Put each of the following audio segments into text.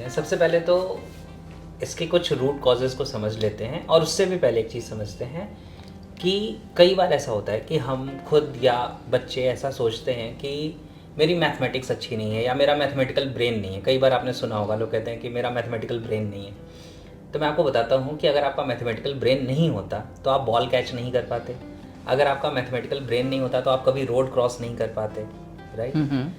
हैं। सबसे पहले तो इसके कुछ रूट कॉजेज़ को समझ लेते हैं, और उससे भी पहले एक चीज़ समझते हैं कि कई बार ऐसा होता है कि हम खुद या बच्चे ऐसा सोचते हैं कि मेरी मैथमेटिक्स अच्छी नहीं है या मेरा मैथमेटिकल ब्रेन नहीं है। कई बार आपने सुना होगा, लोग कहते हैं कि मेरा मैथमेटिकल ब्रेन नहीं है। तो मैं आपको बताता हूँ कि अगर आपका मैथमेटिकल ब्रेन नहीं होता तो आप बॉल कैच नहीं कर पाते। अगर आपका मैथमेटिकल ब्रेन नहीं होता तो आप कभी रोड क्रॉस नहीं कर पाते, राइट।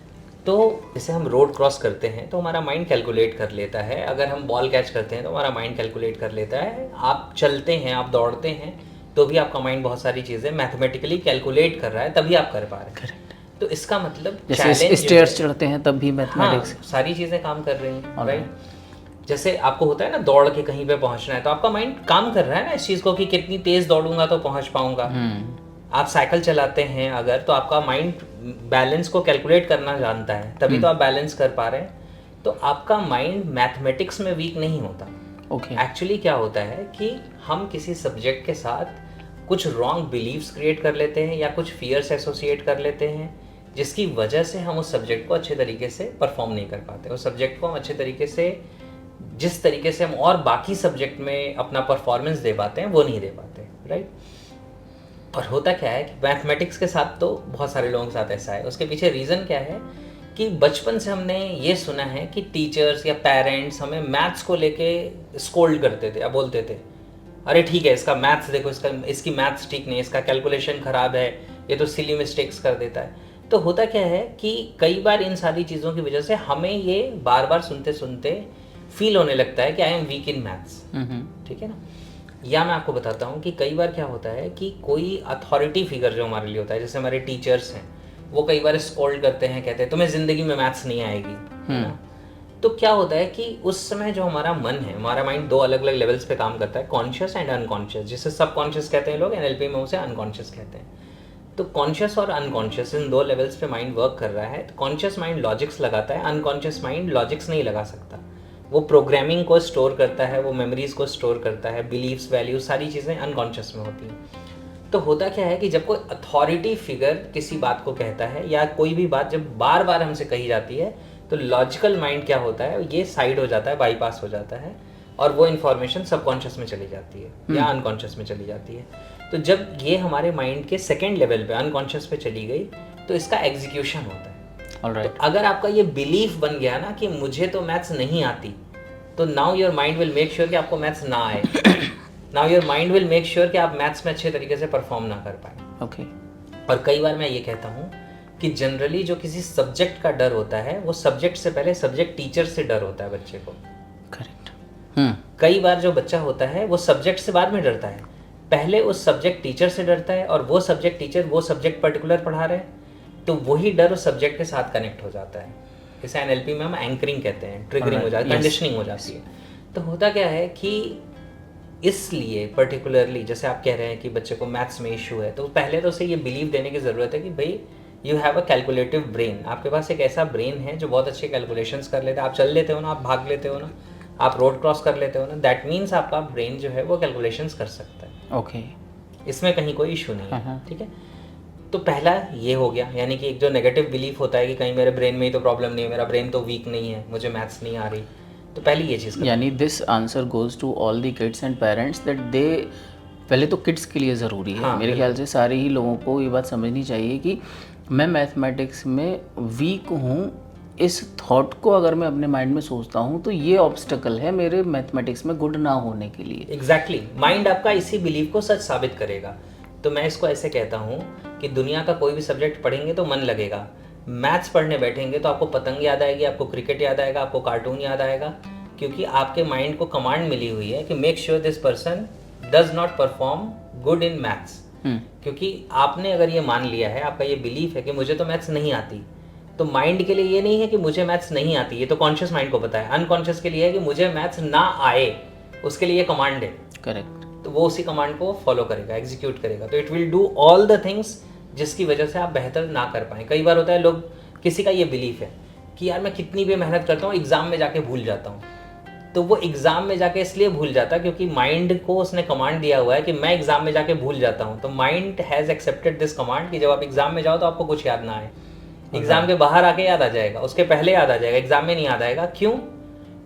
तो जैसे हम रोड क्रॉस करते हैं तो हमारा माइंड कैलकुलेट कर लेता है, अगर हम बॉल कैच करते हैं तो हमारा माइंड कैलकुलेट कर लेता है, आप चलते हैं, आप दौड़ते हैं तो भी आपका माइंड बहुत सारी चीज़ें मैथमेटिकली कैलकुलेट कर रहा है, तभी आप कर पा रहे हैं। तो इसका मतलब जैसे स्टेयर्स चढ़ते हैं तब भी मैथमेटिक्स, हाँ, सारी चीज़ें काम कर रही हैं, राइट। जैसे आपको होता है ना दौड़ के कहीं पे पहुंचना है, तो आपका माइंड काम कर रहा है ना इस चीज़ को कि कितनी तेज़ दौड़ूंगा तो पहुंच पाऊंगा। आप साइकिल चलाते हैं अगर, तो आपका माइंड बैलेंस को कैलकुलेट करना जानता है, तभी तो आप बैलेंस कर पा रहे हैं। तो आपका माइंड मैथमेटिक्स में वीक नहीं होता। एक्चुअली क्या होता है कि हम किसी सब्जेक्ट के साथ कुछ रॉन्ग बिलीव्स क्रिएट कर लेते हैं या कुछ फियर्स एसोसिएट कर लेते हैं, जिसकी वजह से हम उस सब्जेक्ट को अच्छे तरीके से परफॉर्म नहीं कर पाते। उस सब्जेक्ट को हम अच्छे तरीके से, जिस तरीके से हम और बाकी सब्जेक्ट में अपना परफॉर्मेंस दे पाते हैं, वो नहीं दे पाते, राइट। और होता क्या है कि मैथमेटिक्स के साथ तो बहुत सारे लोगों के साथ ऐसा है। उसके पीछे रीज़न क्या है कि बचपन से हमने ये सुना है कि टीचर्स या पेरेंट्स हमें मैथ्स को लेके स्कोल्ड करते थे या बोलते थे, अरे ठीक है इसका मैथ्स देखो, इसकी मैथ्स ठीक नहीं, इसका कैलकुलेशन ख़राब है, ये तो सिली मिस्टेक्स कर देता है। तो होता क्या है कि कई बार इन सारी चीज़ों की वजह से हमें ये बार बार सुनते सुनते फील होने लगता है कि I am weak in maths, ठीक है ना। या मैं आपको बताता हूँ कि कई बार क्या होता है कि कोई अथॉरिटी फिगर जो हमारे लिए होता है, जैसे हमारे टीचर्स हैं, वो कई बार स्कोल्ड करते हैं, कहते हैं तुम्हें ज़िंदगी में मैथ्स नहीं आएगी, है ना। तो क्या होता है कि उस समय जो हमारा मन है, हमारा माइंड दो अलग अलग लेवल्स पे काम करता है, कॉन्शियस एंड अनकॉन्शियस, जिसे सब कॉन्शियस कहते हैं लोग, एनएलपी में उसे अनकॉन्शियस कहते हैं। तो कॉन्शियस और अनकॉन्शियस इन दो लेवल्स पे माइंड वर्क कर रहा है। तो कॉन्शियस माइंड लॉजिक्स लगाता है, अनकॉन्शियस माइंड लॉजिक्स नहीं लगा सकता। वो प्रोग्रामिंग को स्टोर करता है, वो मेमोरीज को स्टोर करता है, बिलीव्स, वैल्यूज, सारी चीज़ें अनकॉन्शियस में होती हैं। तो होता क्या है कि जब कोई अथॉरिटी फिगर किसी बात को कहता है या कोई भी बात जब बार बार हमसे कही जाती है, तो लॉजिकल माइंड क्या होता है, ये साइड हो जाता है, बाईपास हो जाता है, और वो इन्फॉर्मेशन सबकॉन्शियस में चली जाती है या अनकॉन्शियस में चली जाती है। तो जब ये हमारे माइंड के सेकेंड लेवल पे अनकॉन्शियस पे चली गई, तो इसका एग्जीक्यूशन होता है। तो अगर आपका ये बिलीफ बन गया ना कि मुझे तो मैथ्स नहीं आती, तो now your mind will make sure कि आपको मैथ्स ना आए। Now your mind will make sure कि आप मैथ्स में अच्छे तरीके से परफॉर्म ना कर पाए। और कई बार मैं ये कहता हूँ कि जनरली जो किसी सब्जेक्ट का डर होता है, वो सब्जेक्ट से पहले सब्जेक्ट टीचर से डर होता है बच्चे को। करेक्ट। कई बार जो बच्चा होता है वो सब्जेक्ट से बाद में डरता है, पहले उस सब्जेक्ट टीचर से डरता है, और वो सब्जेक्ट टीचर वो सब्जेक्ट पर्टिकुलर पढ़ा रहे हैं, तो वही डर उस सब्जेक्ट के साथ कनेक्ट हो जाता है। इसे एनएलपी में हम एंकरिंग कहते हैं, ट्रिगरिंग हो जाती है, कंडीशनिंग हो जाती है। तो होता क्या है कि इसलिए पर्टिकुलरली जैसे आप कह रहे हैं कि बच्चे को मैथ्स में इशू है, तो पहले तो उसे ये बिलीव देने की ज़रूरत है कि भाई you have a calculative brain, आपके पास एक ऐसा ब्रेन है जो बहुत अच्छे कैलकुलेशंस कर लेता है। आप चल लेते हो ना, आप भाग लेते हो ना, आप रोड क्रॉस कर लेते हो ना, दैट मीन्स आपका ब्रेन जो है वो कैलकुलेशंस कर सकता है। ओके, इसमें कहीं कोई इशू नहीं है, ठीक है। तो पहला ये हो गया, यानी कि एक जो नेगेटिव बिलीफ होता है कि कहीं मेरे ब्रेन में ही तो प्रॉब्लम नहीं है, मेरा ब्रेन तो वीक नहीं है, मुझे मैथ्स नहीं आ रही। तो पहली ये चीज़, यानी this answer goes to all the kids and parents that they, पहले तो किड्स के लिए ज़रूरी है। मेरे ख्याल से सारे ही लोगों को ये बात समझनी चाहिए कि मैं मैथमेटिक्स में वीक हूँ, इस थॉट को अगर मैं अपने माइंड में सोचता हूँ तो ये ऑब्स्टकल है मेरे मैथमेटिक्स में गुड ना होने के लिए। एग्जैक्टली, माइंड आपका इसी बिलीफ को सच साबित करेगा। तो मैं इसको ऐसे कहता हूँ कि दुनिया का कोई भी सब्जेक्ट पढ़ेंगे तो मन लगेगा, मैथ्स पढ़ने बैठेंगे तो आपको पतंग याद आएगी, आपको क्रिकेट याद आएगा, आपको कार्टून याद आएगा, क्योंकि आपके माइंड को कमांड मिली हुई है कि make sure this person does not perform good in maths. क्योंकि आपने अगर ये मान लिया है, आपका ये बिलीफ है कि मुझे तो मैथ्स नहीं आती, तो माइंड के लिए ये नहीं है कि मुझे मैथ्स नहीं आती, ये तो कॉन्शियस माइंड को पता है। अनकॉन्शियस के लिए है कि मुझे मैथ्स ना आए, उसके लिए ये कमांड है। करेक्ट। तो वो उसी कमांड को फॉलो करेगा, एग्जीक्यूट करेगा। तो it will do all the things जिसकी वजह से आप बेहतर ना कर पाएँ। कई बार होता है लोग, किसी का ये बिलीफ है कि यार मैं कितनी भी मेहनत करता हूँ एग्जाम में जाके भूल जाता हूँ, तो वो एग्जाम में जाके इसलिए भूल जाता है क्योंकि माइंड को उसने कमांड दिया हुआ है कि मैं एग्जाम में जाके भूल जाता हूँ। तो mind has accepted this command कि जब आप एग्जाम में जाओ तो आपको कुछ याद ना आए, एग्जाम के बाहर आके याद आ जाएगा, उसके पहले याद आ जाएगा, एग्जाम में नहीं याद आएगा। क्यों?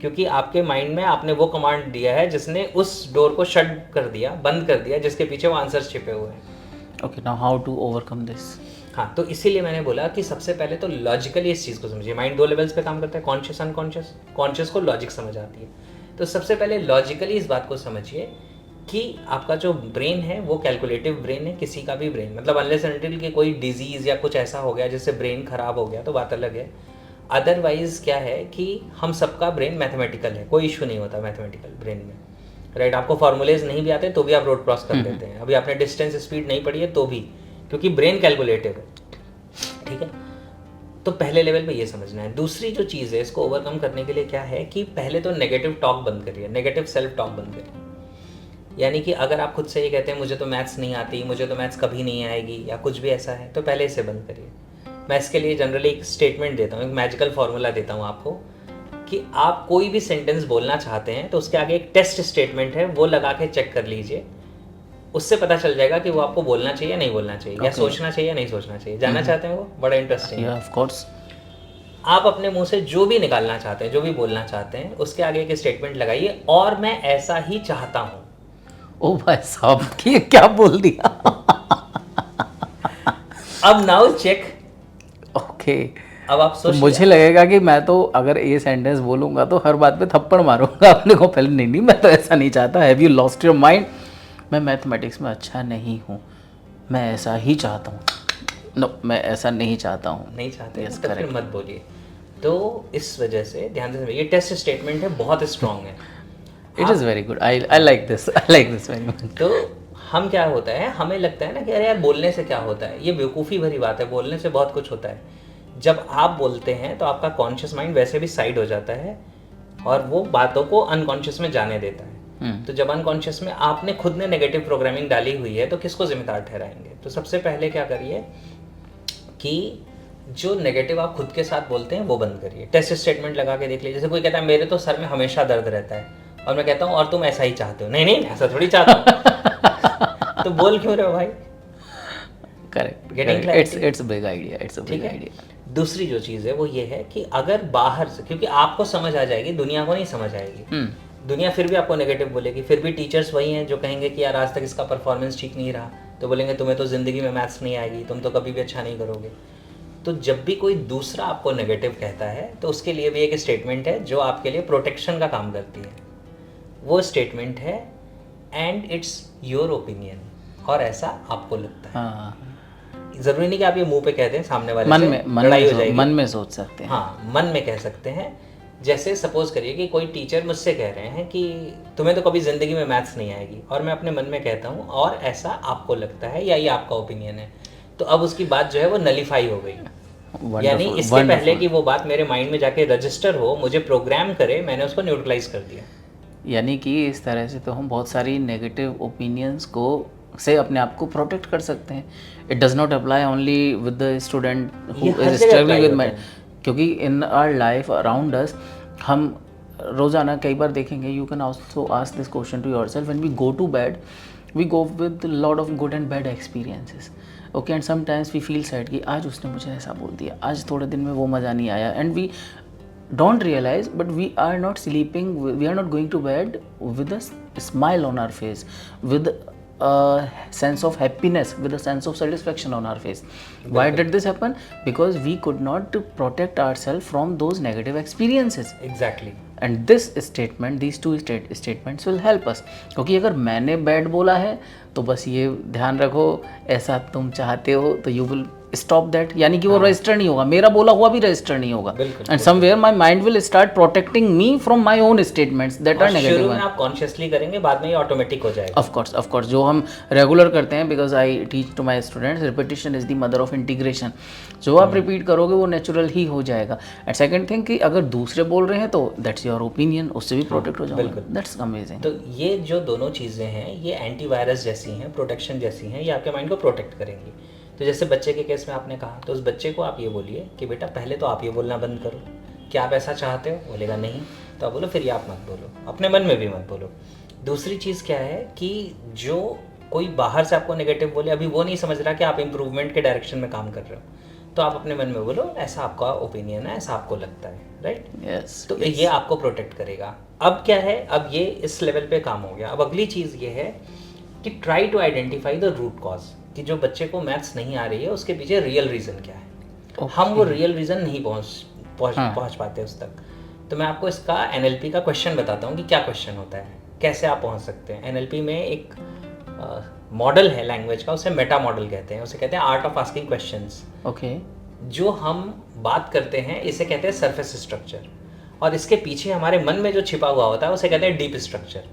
क्योंकि आपके माइंड में आपने वो कमांड दिया है जिसने उस डोर को शट कर दिया, बंद कर दिया, जिसके पीछे वो आंसर्स छिपे हुए हैं। Okay, now how to overcome this? हाँ, तो इसीलिए मैंने बोला कि सबसे पहले तो लॉजिकली इस चीज़ को समझिए। माइंड 2 लेवल्स पे काम करता है, कॉन्शियस, अनकॉन्शियस। कॉन्शियस को लॉजिक समझ आती है, तो सबसे पहले लॉजिकली इस बात को समझिए कि आपका जो ब्रेन है वो कैलकुलेटिव ब्रेन है, किसी का भी ब्रेन, मतलब अनलेस अनटिल कि कोई डिजीज़ या कुछ ऐसा हो गया जिससे ब्रेन खराब हो गया तो बात अलग है। अदरवाइज क्या है कि हम सबका ब्रेन मैथमेटिकल है, कोई इशू नहीं होता मैथमेटिकल ब्रेन में, राइट। आपको फार्मूलेज नहीं भी आते तो भी आप रोड क्रॉस कर देते हैं। अभी आपने डिस्टेंस स्पीड नहीं पढ़ी है तो भी, क्योंकि ब्रेन कैलकुलेटिव है, ठीक है। तो पहले लेवल पे ये समझना है। दूसरी जो चीज़ है इसको ओवरकम करने के लिए क्या है कि पहले तो नेगेटिव टॉक बंद करिए, नेगेटिव सेल्फ टॉक बंद करिए। यानी कि अगर आप खुद से ये कहते हैं मुझे तो मैथ्स नहीं आती, मुझे तो मैथ्स कभी नहीं आएगी, या कुछ भी ऐसा है, तो पहले इसे बंद करिए। मैं इसके लिए जनरली एक स्टेटमेंट देता हूँ, एक मैजिकल फार्मूला देता हूँ आपको, कि आप कोई भी सेंटेंस बोलना चाहते हैं तो उसके आगे एक टेस्ट स्टेटमेंट है, वो लगा के चेक कर लीजिए। उससे पता चल जाएगा कि वो आपको बोलना चाहिए या नहीं बोलना चाहिए, या सोचना चाहिए या नहीं सोचना चाहिए। जानना चाहते हैं वो? बड़ा इंटरेस्टिंग है। Of course. आप अपने मुंह से जो भी निकालना चाहते हैं, जो भी बोलना चाहते हैं, उसके आगे एक स्टेटमेंट लगाइए, और मैं ऐसा ही चाहता हूँ। ओ भाई साहब, ये क्या बोल दिया? अब नाउ चेक। ओके, अब आप सोच, तो मुझे लगेगा कि मैं तो अगर ये सेंटेंस बोलूंगा तो हर बात पे थप्पड़ मारूंगा अपने को पहले। नहीं, मैं तो ऐसा नहीं चाहता। Have you lost your mind? मैं मैथमेटिक्स में अच्छा नहीं हूँ, मैं ऐसा ही चाहता हूँ। नो, मैं ऐसा नहीं चाहता हूँ। नहीं चाहते तो फिर मत बोलिए। तो इस वजह से ध्यान से, ये टेस्ट स्टेटमेंट है, बहुत स्ट्रॉन्ग है। It is very good, I like this, I like this very much. तो हम क्या होता है, हमें लगता है ना कि अरे यार बोलने से क्या होता है, ये बेवकूफ़ी भरी बात है, बोलने से बहुत कुछ होता है। जब आप बोलते हैं तो आपका कॉन्शियस माइंड वैसे भी साइड हो जाता है और वो बातों को अनकॉन्शियस में जाने देता है। तो जब अनकॉन्शियस में आपने खुद ने नेगेटिव प्रोग्रामिंग डाली हुई है तो किसको जिम्मेदार ठहराएंगे? तो सबसे पहले क्या करिए कि जो नेगेटिव आप खुद के साथ बोलते हैं वो बंद करिए। टेस्ट स्टेटमेंट लगा के देख लीजिए। जैसे कोई कहता है मेरे तो सर में हमेशा दर्द रहता है, और मैं कहता हूँ और तुम ऐसा ही चाहते हो। नहीं नहीं, ऐसा थोड़ी चाहता हूँ। तो बोल क्यों रहे हो भाई? Correct, it's big idea, it's a big idea. दूसरी जो चीज़ है वो ये है कि अगर बाहर से, क्योंकि आपको समझ आ जाएगी, दुनिया को नहीं समझ आएगी। दुनिया फिर भी आपको नेगेटिव बोलेगी, फिर भी टीचर्स वही हैं जो कहेंगे कि यार आज तक इसका परफॉर्मेंस ठीक नहीं रहा, तो बोलेंगे तुम्हें तो ज़िंदगी में मैथ्स नहीं आएगी, तुम तो कभी भी अच्छा नहीं करोगे। तो जब भी कोई दूसरा आपको नेगेटिव कहता है तो उसके लिए भी एक स्टेटमेंट है जो आपके लिए प्रोटेक्शन का काम करती है। वो स्टेटमेंट है एंड इट्स योर ओपिनियन, और ऐसा आपको लगता है। जरूरी नहीं कि आप ये मुंह पे कहते हैं, सामने वाले से लड़ाई हो जाएगी। मन में सोच सकते हैं। हाँ, मन में कह सकते हैं। जैसे सपोज करिए कि कोई टीचर मुझसे कह रहे हैं कि तुम्हें तो कभी ज़िंदगी में मैथ्स नहीं आएगी, और मैं अपने मन में कहता हूँ और ऐसा आपको लगता है, या ये आपका ओपिनियन है, तो अब उसकी बात जो है वो नलीफाई हो गई। यानी इसके पहले कि वो बात मेरे माइंड में जाके रजिस्टर हो, मुझे प्रोग्राम करे, मैंने उसको न्यूट्रलाइज कर दिया। यानी कि इस तरह से तो हम बहुत सारी नेगेटिव ओपिनियंस को से अपने आप को प्रोटेक्ट कर सकते हैं। It does not apply only with the student who is struggling with mind, क्योंकि in our life around us हम रोज़ाना कई बार देखेंगे। You can also ask this question to yourself, when we go to bed we go with lot of good and bad experiences, okay, and sometimes we feel sad कि आज उसने मुझे ऐसा बोल दिया, आज थोड़े दिन में वो मज़ा नहीं आया, and we don't realize, but we are not sleeping, we are not going to bed with a smile on our face, with a sense of happiness, with a sense of satisfaction on our face. Why did this happen? Because we could not protect ourselves from those negative experiences. Exactly. And this statement, these two statements will help us. क्योंकि अगर मैंने bad बोला है तो बस ये ध्यान रखो, ऐसा तुम चाहते हो, तो यू विल स्टॉप दैट। यानी कि वो रजिस्टर नहीं होगा, मेरा बोला हुआ भी रजिस्टर नहीं होगा, and somewhere my mind will start protecting me from my own statements that are negative. शुरू में आप कॉन्शियसली करेंगे, बाद में ये ऑटोमेटिक हो जाएगा। ऑफ कोर्स जो हम रेगुलर करते हैं, because I teach to my students repetition is the mother of integration. जो आप रिपीट करोगे वो नेचुरल ही हो जाएगा। एंड सेकंड थिंग कि अगर दूसरे बोल रहे हैं तो दैट्स योर ओपिनियन, उससे भी प्रोटेक्ट हो जाओगे। That's amazing. तो ये जो दोनों चीज़ें हैं ये एंटीवायरस जैसी हैं, प्रोटेक्शन जैसी हैं, ये आपके माइंड को प्रोटेक्ट करेंगी। तो जैसे बच्चे के केस में आपने कहा, तो उस बच्चे को आप ये बोलिए कि बेटा पहले तो आप ये बोलना बंद करो, क्या आप ऐसा चाहते हो? बोलेगा नहीं, तो आप बोलो फिर ये आप मत बोलो, अपने मन में भी मत बोलो। दूसरी चीज़ क्या है कि जो कोई बाहर से आपको नेगेटिव बोले, अभी वो नहीं समझ रहा कि आप इम्प्रूवमेंट के डायरेक्शन में काम कर रहे हो, तो आप अपने मन में बोलो ऐसा आपका ओपिनियन है, ऐसा आपको लगता है, राइट? यस। तो ये आपको प्रोटेक्ट करेगा। अब क्या है, अब ये इस लेवल पे काम हो गया। अब अगली चीज़ ये है कि try to identify the root cause, कि जो बच्चे को मैथ्स नहीं आ रही है उसके पीछे रियल रीज़न क्या है। हम वो रियल रीज़न नहीं पहुंच पाते उस तक। तो मैं आपको इसका NLP का क्वेश्चन बताता हूँ कि क्या क्वेश्चन होता है, कैसे आप पहुंच सकते हैं। NLP में एक मॉडल है लैंग्वेज का, उसे मेटा मॉडल कहते हैं, उसे कहते हैं art of asking questions. Okay. जो हम बात करते हैं इसे कहते हैं सरफेस स्ट्रक्चर, और इसके पीछे हमारे मन में जो छिपा हुआ होता है उसे कहते हैं डीप स्ट्रक्चर।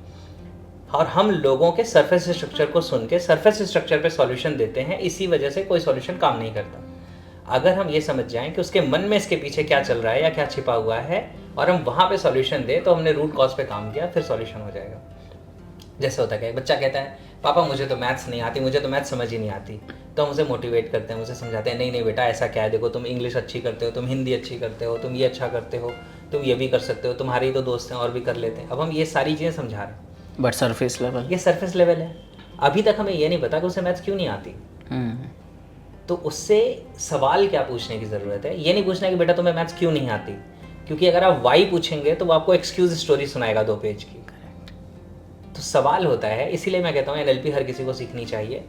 और हम लोगों के सरफेस स्ट्रक्चर को सुन के सरफेस स्ट्रक्चर पे सॉल्यूशन देते हैं, इसी वजह से कोई सॉल्यूशन काम नहीं करता। अगर हम ये समझ जाएं कि उसके मन में इसके पीछे क्या चल रहा है या क्या छिपा हुआ है, और हम वहाँ पे सॉल्यूशन दें, तो हमने रूट कॉज पे काम किया, फिर सॉल्यूशन हो जाएगा। जैसे होता है, बच्चा कहता है पापा मुझे तो मैथ्स नहीं आती, मुझे तो मैथ्स समझ ही नहीं आती। तो हम उसे मोटिवेट करते हैं, उसे समझाते हैं नहीं नहीं बेटा ऐसा क्या है, देखो तुम इंग्लिश अच्छी करते हो, तुम हिंदी अच्छी करते हो, तुम ये अच्छा करते हो, तुम ये भी कर सकते हो, तुम्हारे ही तो दोस्त हैं और भी कर लेते हैं। अब हम ये सारी चीज़ें समझा रहे हैं, बट सरफेस लेवल, ये सरफेस लेवल है। अभी तक हमें ये नहीं पता कि उसे मैथ्स क्यों नहीं आती। तो उससे सवाल क्या पूछने की ज़रूरत है, ये नहीं पूछना कि बेटा तुम्हें मैथ्स क्यों नहीं आती, क्योंकि अगर आप वाई पूछेंगे तो वो आपको एक्सक्यूज स्टोरी सुनाएगा 2 पेज की। तो सवाल होता है, इसीलिए मैं कहता हूँ NLP हर किसी को सीखनी चाहिए।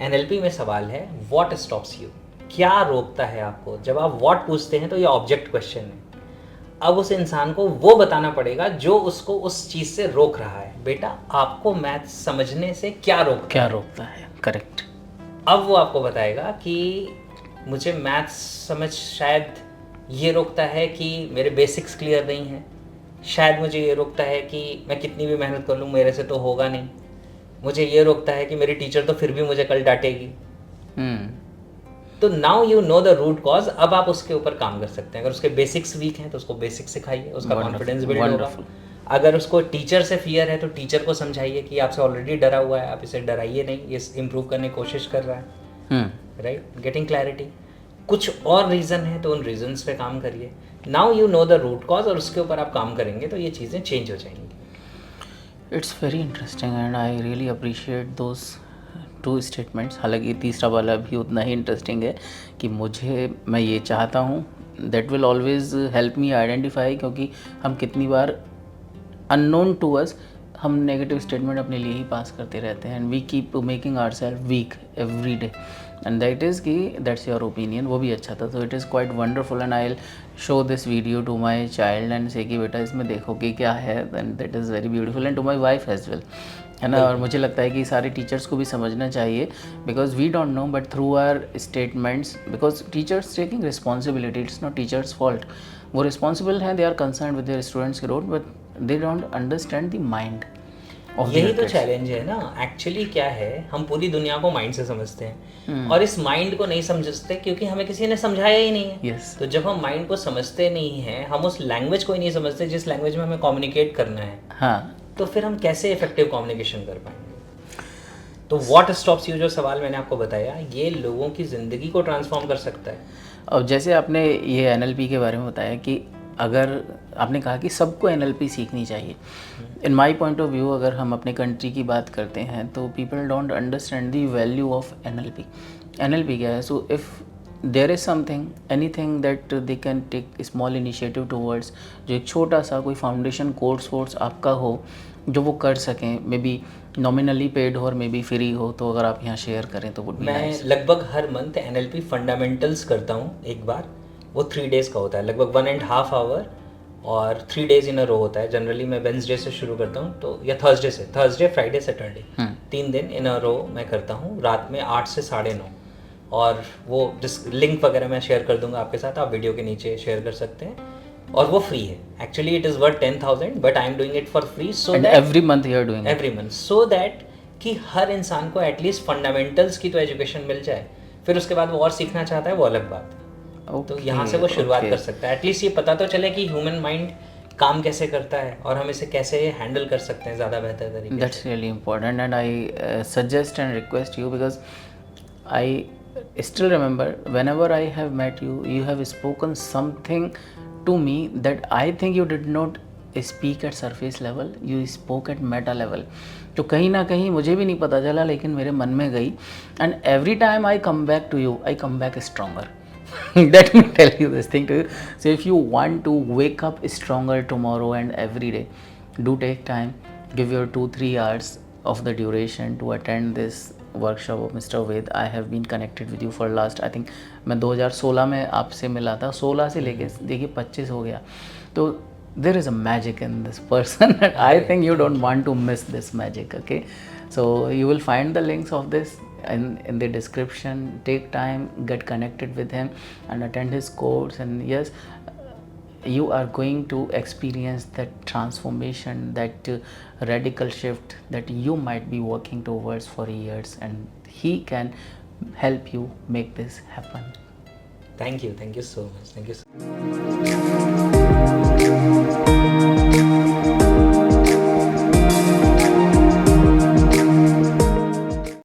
NLP में सवाल है व्हाट स्टॉप्स यू, क्या रोकता है आपको। जब आप व्हाट पूछते हैं तो ये ऑब्जेक्ट क्वेश्चन है। अब उस इंसान को वो बताना पड़ेगा जो उसको उस चीज़ से रोक रहा है। बेटा आपको मैथ्स समझने से क्या रोकता है, करेक्ट। अब वो आपको बताएगा कि मुझे मैथ्स समझ शायद ये रोकता है कि मेरे बेसिक्स क्लियर नहीं हैं, शायद मुझे ये रोकता है कि मैं कितनी भी मेहनत कर लूँ मेरे से तो होगा नहीं, मुझे ये रोकता है कि मेरी टीचर तो फिर भी मुझे कल डांटेगी। तो now you know the root cause. अब आप उसके ऊपर काम कर सकते हैं। अगर उसके बेसिक्स वीक हैं तो उसको बेसिक्स सिखाइए, उसका कॉन्फिडेंस बिल्ड होगा। अगर उसको टीचर से फियर है तो टीचर को समझाइए कि आपसे ऑलरेडी डरा हुआ है, आप इसे डराइए नहीं, ये इम्प्रूव करने की कोशिश कर रहा है, राइट? Getting clarity. कुछ और रीज़न है तो उन रीजंस पे काम करिए। Now you know the root cause, और उसके ऊपर आप काम करेंगे तो ये चीज़ें चेंज हो जाएंगी। It's very interesting and I really appreciate those 2 statements. हालांकि तीसरा वाला भी उतना ही इंटरेस्टिंग है कि मैं ये चाहता हूँ, that will always help me identify, क्योंकि हम कितनी बार अननोन टू अस हम नेगेटिव स्टेटमेंट अपने लिए ही पास करते रहते हैं, and we keep making ourselves weak every day, and that is कि दैट्स योर ओपिनियन। वो भी अच्छा था, तो it is quite wonderful and I will show this video to my child and say कि बेटा इसमें देखो कि क्या है, and that is very beautiful, and to my wife as well, है ना। और मुझे लगता है कि सारे टीचर्स को भी समझना चाहिए, because we don't know, but through our statements, because teachers taking responsibility, it's not teachers fault. वो रिस्पॉन्सिबल हैं, they are concern with their students के growth, but they don't understand the mind. यही तो challenge है ना। Actually क्या है, हम पूरी दुनिया को माइंड से समझते हैं, और इस माइंड को नहीं समझते क्योंकि हमें किसी ने समझाया ही नहीं है। तो जब हम माइंड को समझते नहीं हैं, हम उस लैंग्वेज को ही नहीं समझते जिस लैंग्वेज में हमें कम्युनिकेट करना है, तो फिर हम कैसे इफेक्टिव कम्युनिकेशन कर पाएंगे। तो व्हाट स्टॉप्स यू, जो सवाल मैंने आपको बताया, ये लोगों की ज़िंदगी को ट्रांसफॉर्म कर सकता है। और जैसे आपने ये NLP के बारे में बताया कि अगर आपने कहा कि सबको NLP सीखनी चाहिए, in my point of view, अगर हम अपने कंट्री की बात करते हैं तो people don't understand the value of NLP। NLP क्या है? So if there is something, anything that they can take small initiative towards, जो एक छोटा सा कोई फाउंडेशन कोर्स आपका हो जो वो कर सकें, मे बी नॉमिनली पेड हो और मे बी फ्री हो, तो अगर आप यहाँ शेयर करें तो वुड बी नाइस। मैं लगभग हर मंथ NLP फंडामेंटल्स करता हूँ एक बार, वो 3 days का होता है, लगभग 1.5 hour, और 3 days इन अ रो होता है। जनरली मैं वेंसडे से शुरू करता हूँ, तो या थर्सडे फ्राइडे सैटरडे 3 दिन इन अ रो मैं करता हूँ, रात में 8 से 9:30। और वो जिस लिंक वगैरह मैं शेयर कर दूंगा आपके साथ, आप वीडियो के नीचे शेयर कर सकते हैं, और वो फ्री है। Actually it is worth 10,000, but I am doing it for free, so that every month you are doing every month, so that कि हर इंसान को एटलीस्ट फंडामेंटल्स की तो एजुकेशन मिल जाए। फिर उसके बाद वो और सीखना चाहता है, वो अलग बात है। तो यहाँ से वो शुरुआत कर सकता है। एटलीस्ट ये पता तो चले कि ह्यूमन माइंड काम कैसे करता है और हम इसे कैसे हैंडल कर सकते हैं ज़्यादा बेहतर तरीके से। That's really important, and I suggest and request you, because I still remember whenever I have met you, you have spoken something to me that I think you did not speak at surface level, you spoke at meta level, जो कहीं ना कहीं मुझे भी नहीं पता चला लेकिन मेरे मन में गई, and every time I come back to you, I come back stronger, Let me tell you this thing to you. So if you want to wake up stronger tomorrow and every day, do take time, give your 2-3 hours of the duration to attend this workshop of Mr. Ved. I have been connected with you for last, I think मैं 2016 में आपसे मिला था, 16 से लेके देखिए 25 हो गया. तो there is a magic in this person and I think you don't want to miss this magic. Okay, so you will find the links of this in the description. Take time, get connected with him and attend his course, and yes, you are going to experience that transformation, that radical shift that you might be working towards for years, and he can help you make this happen. Thank you so much. Thank you so much.